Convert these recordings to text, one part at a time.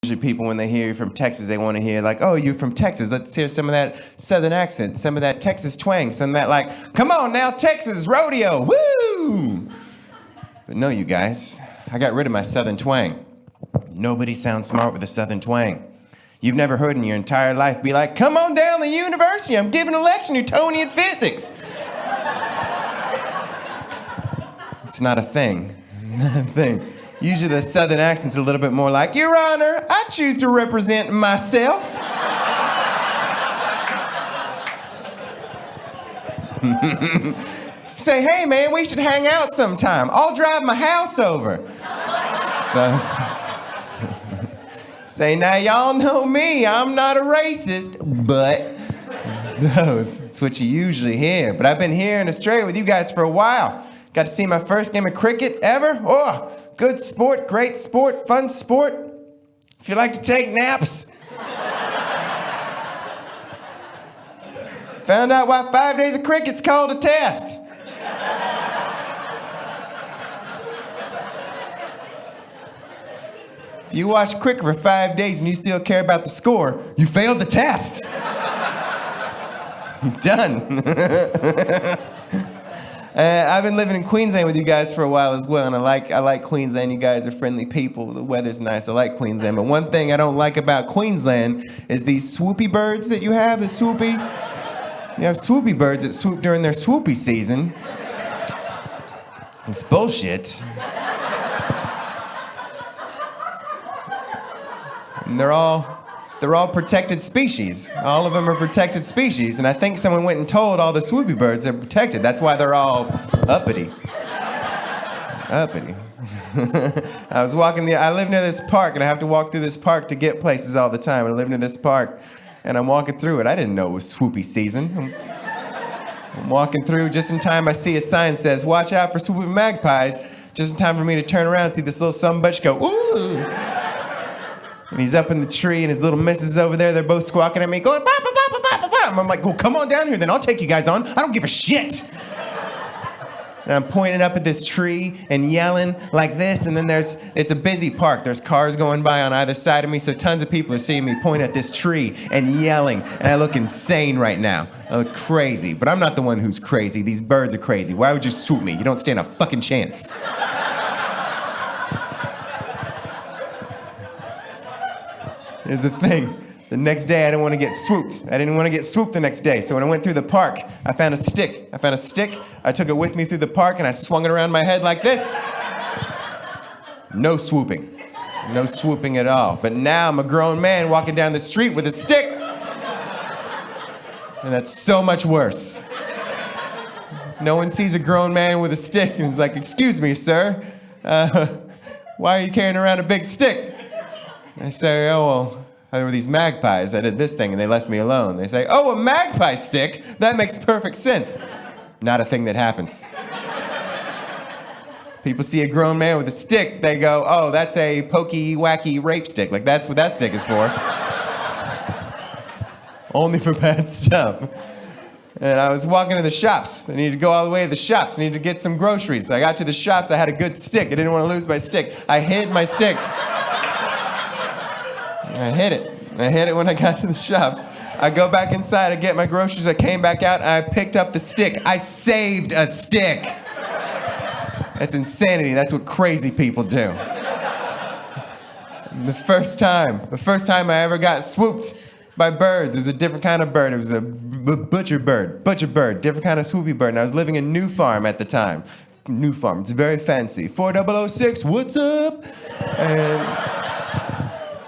Usually people, when they hear you're from Texas, they want to hear like, oh, you're from Texas. Let's hear some of that Southern accent, some of that Texas twang, some of that like, come on now, Texas, rodeo, woo! But no, you guys, I got rid of my Southern twang. Nobody sounds smart with a Southern twang. You've never heard in your entire life be like, come on down to the university, I'm giving a lecture Newtonian physics. It's not a thing. It's not a thing. Usually the Southern accent's a little bit more like, Your Honor, I choose to represent myself. Say, hey man, we should hang out sometime. I'll drive my house over. Say, now y'all know me, I'm not a racist, but it's what you usually hear. But I've been here in Australia with you guys for a while. Got to see my first game of cricket ever. Oh, good sport, great sport, fun sport. If you like to take naps. Found out why 5 days of cricket's called a test. If you watch cricket for 5 days and you still care about the score, you failed the test. You're done. I've been living in Queensland with you guys for a while as well, and I like Queensland. You guys are friendly people. The weather's nice. I like Queensland. But one thing I don't like about Queensland is these swoopy birds that you have. The swoopy. You have swoopy birds that swoop during their swoopy season. It's bullshit. And they're all protected species. All of them are protected species, and I think someone went and told all the swoopy birds they're protected. That's why they're all uppity. Uppity. I live near this park, and I have to walk through this park to get places all the time. I live near this park, and I'm walking through it. I didn't know it was swoopy season. I'm walking through just in time. I see a sign that says, watch out for swoopy magpies. Just in time for me to turn around and see this little sumbitch go, ooh. And he's up in the tree, and his little missus over there. They're both squawking at me, going, bah, bah, bah, bah, bah, bah. I'm like, well, come on down here, then I'll take you guys on. I don't give a shit. And I'm pointing up at this tree and yelling like this, and then it's a busy park. There's cars going by on either side of me, so tons of people are seeing me point at this tree and yelling, and I look insane right now. I look crazy, but I'm not the one who's crazy. These birds are crazy. Why would you swoop me? You don't stand a fucking chance. Here's the thing. The next day, I didn't want to get swooped. I didn't want to get swooped the next day. So when I went through the park, I found a stick. I took it with me through the park, and I swung it around my head like this. No swooping. No swooping at all. But now I'm a grown man walking down the street with a stick. And that's so much worse. No one sees a grown man with a stick and is like, excuse me, sir. Why are you carrying around a big stick? I say, oh, well, there were these magpies. I did this thing, and they left me alone. They say, oh, a magpie stick? That makes perfect sense. Not a thing that happens. People see a grown man with a stick, they go, oh, that's a pokey, wacky rape stick. Like, that's what that stick is for. Only for bad stuff. And I was walking to the shops. I needed to go all the way to the shops. I needed to get some groceries. I got to the shops. I had a good stick. I didn't want to lose my stick. I hid my stick. I hid it when I got to the shops. I go back inside, I get my groceries, I came back out, and I picked up the stick. I saved a stick. That's insanity. That's what crazy people do. The first time I ever got swooped by birds, it was a different kind of bird. It was a butcher bird, different kind of swoopy bird. And I was living in New Farm at the time. New Farm, it's very fancy. 4006, what's up? And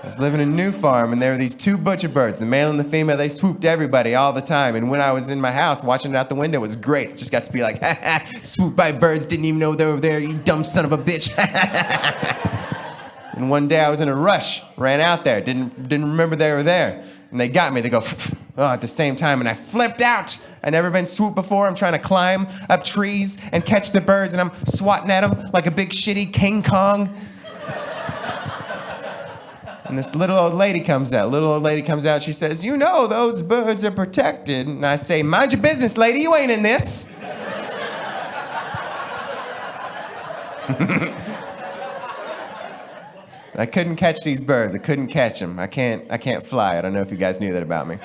I was living in New Farm, and there were these two butcher birds, the male and the female. They swooped everybody all the time. And when I was in my house watching it out the window, it was great. Just got to be like, ha ha, swooped by birds, didn't even know they were there, you dumb son of a bitch. And one day I was in a rush, ran out there, didn't remember they were there. And they got me, they go, oh, at the same time, and I flipped out. I've never been swooped before. I'm trying to climb up trees and catch the birds, and I'm swatting at them like a big shitty King Kong. And this little old lady comes out. She says, you know those birds are protected. And I say, mind your business, lady. You ain't in this. I couldn't catch these birds. I couldn't catch them. I can't fly. I don't know if you guys knew that about me.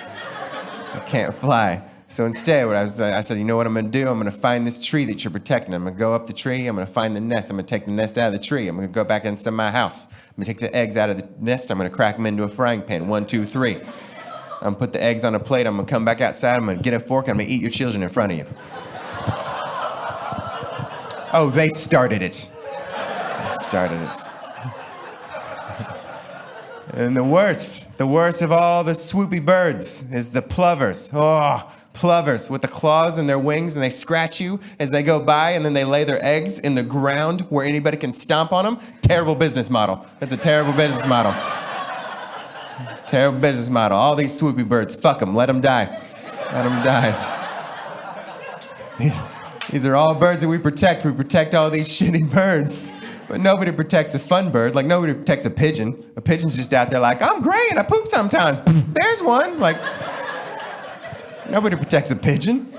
I can't fly. So instead, I said, you know what I'm going to do? I'm going to find this tree that you're protecting. I'm going to go up the tree. I'm going to find the nest. I'm going to take the nest out of the tree. I'm going to go back inside my house. I'm going to take the eggs out of the nest. I'm going to crack them into a frying pan. 1, 2, 3. I'm going to put the eggs on a plate. I'm going to come back outside. I'm going to get a fork. I'm going to eat your children in front of you. Oh, they started it. They started it. And the worst of all the swoopy birds is the plovers. Oh, plovers with the claws in their wings, and they scratch you as they go by, and then they lay their eggs in the ground where anybody can stomp on them. Terrible business model. That's a terrible business model. Terrible business model. All these swoopy birds, fuck them. Let them die. Let them die. These are all birds that we protect. We protect all these shitty birds. But nobody protects a fun bird. Like, nobody protects a pigeon. A pigeon's just out there like, I'm great, I poop sometimes. There's one. Like, nobody protects a pigeon.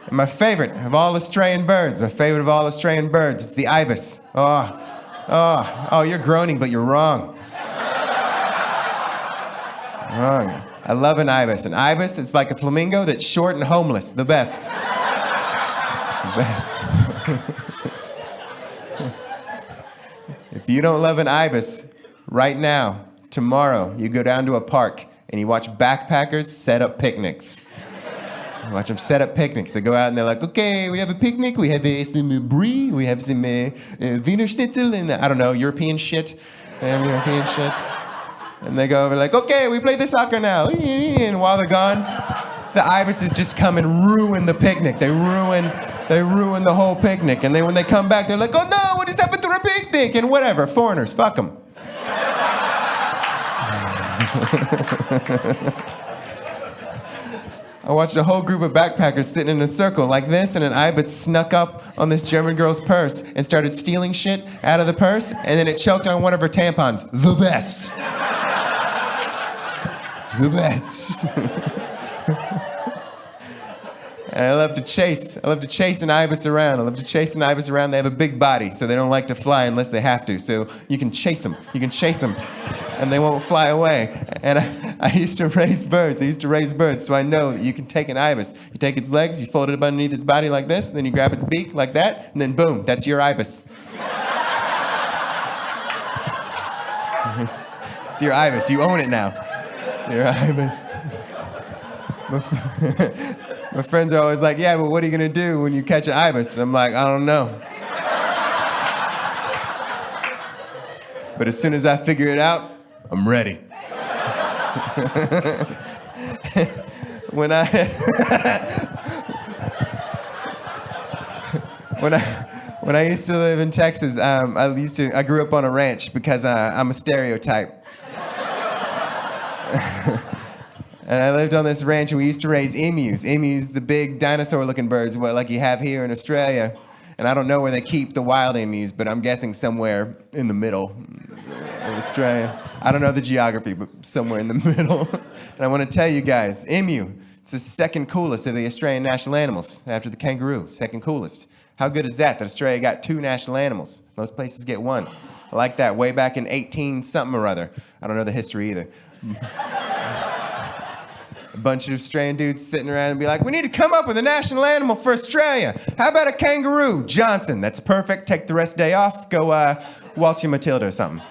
And my favorite of all Australian birds, is the ibis. Oh, you're groaning, but you're wrong. Wrong. I love an ibis. An ibis is like a flamingo that's short and homeless. The best. The best. If you don't love an ibis, right now, tomorrow, you go down to a park and you watch backpackers set up picnics. You watch them set up picnics. They go out and they're like, okay, we have a picnic. We have some brie. We have some Wiener Schnitzel and, I don't know, European shit. European shit. And they go over like, okay, we play the soccer now. And while they're gone, the ibises just come and ruin the picnic. They ruin the whole picnic. And then when they come back, they're like, oh no, what just happened to our picnic? And whatever, foreigners, fuck them. I watched a whole group of backpackers sitting in a circle like this, and an ibis snuck up on this German girl's purse and started stealing shit out of the purse, and then it choked on one of her tampons. The best. The best. And I love to chase an ibis around. They have a big body, so they don't like to fly unless they have to. So you can chase them, and they won't fly away. And I used to raise birds. So I know that you can take an ibis. You take its legs, you fold it up underneath its body like this, then you grab its beak like that, and then boom, that's your ibis. It's your ibis. You own it now. It's your ibis. My friends are always like, yeah, but what are you going to do when you catch an ibis? I'm like, I don't know. But as soon as I figure it out, I'm ready. When I used to live in Texas, I grew up on a ranch because I'm a stereotype. And I lived on this ranch, and we used to raise emus. Emus, the big dinosaur-looking birds, like you have here in Australia. And I don't know where they keep the wild emus, but I'm guessing somewhere in the middle of Australia. I don't know the geography, but somewhere in the middle. And I want to tell you guys, emu, it's the second coolest of the Australian national animals, after the kangaroo, second coolest. How good is that Australia got 2 national animals? Most places get 1. I like that, way back in 18-something or other. I don't know the history either. A bunch of Australian dudes sitting around and be like, we need to come up with a national animal for Australia. How about a kangaroo? Johnson, that's perfect. Take the rest of the day off. Go waltz your Matilda or something.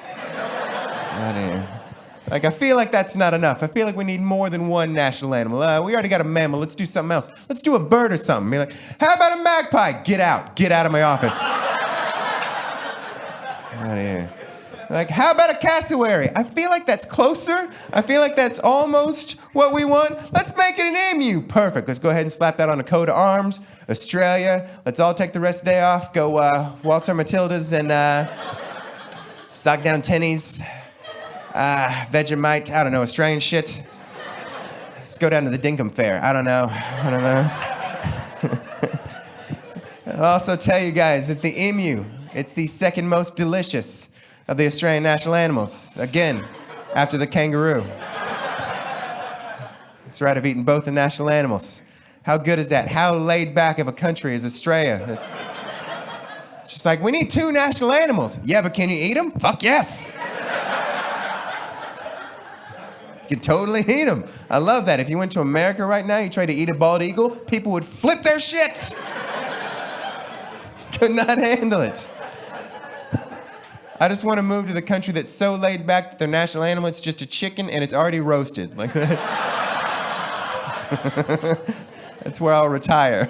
Like, I feel like that's not enough. I feel like we need more than one national animal. We already got a mammal. Let's do something else. Let's do a bird or something. Be like, how about a magpie? Get out. Get out of my office. Out of here. Like, how about a cassowary? I feel like that's closer. I feel like that's almost what we want. Let's make it an emu. Perfect. Let's go ahead and slap that on a coat of arms. Australia. Let's all take the rest of the day off. Go waltz our Matildas and sock down tennies. Vegemite. I don't know. Australian shit. Let's go down to the Dinkum Fair. I don't know. One of those. I'll also tell you guys that the emu, it's the second most delicious of the Australian national animals. Again, after the kangaroo. That's right, I've eaten both the national animals. How good is that? How laid back of a country is Australia? It's just like, we need 2 national animals. Yeah, but can you eat them? Fuck yes. You can totally eat them. I love that. If you went to America right now, you tried to eat a bald eagle, people would flip their shit. Could not handle it. I just want to move to the country that's so laid back that their national animal is just a chicken and it's already roasted. Like that's where I'll retire.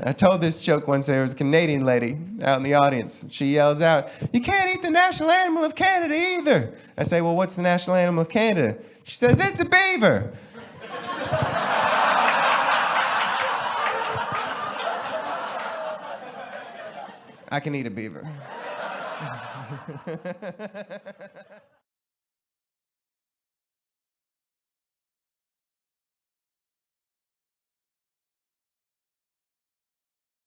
I told this joke once. There was a Canadian lady out in the audience. She yells out, "You can't eat the national animal of Canada either." I say, "Well, what's the national animal of Canada?" She says, "It's a beaver." I can eat a beaver.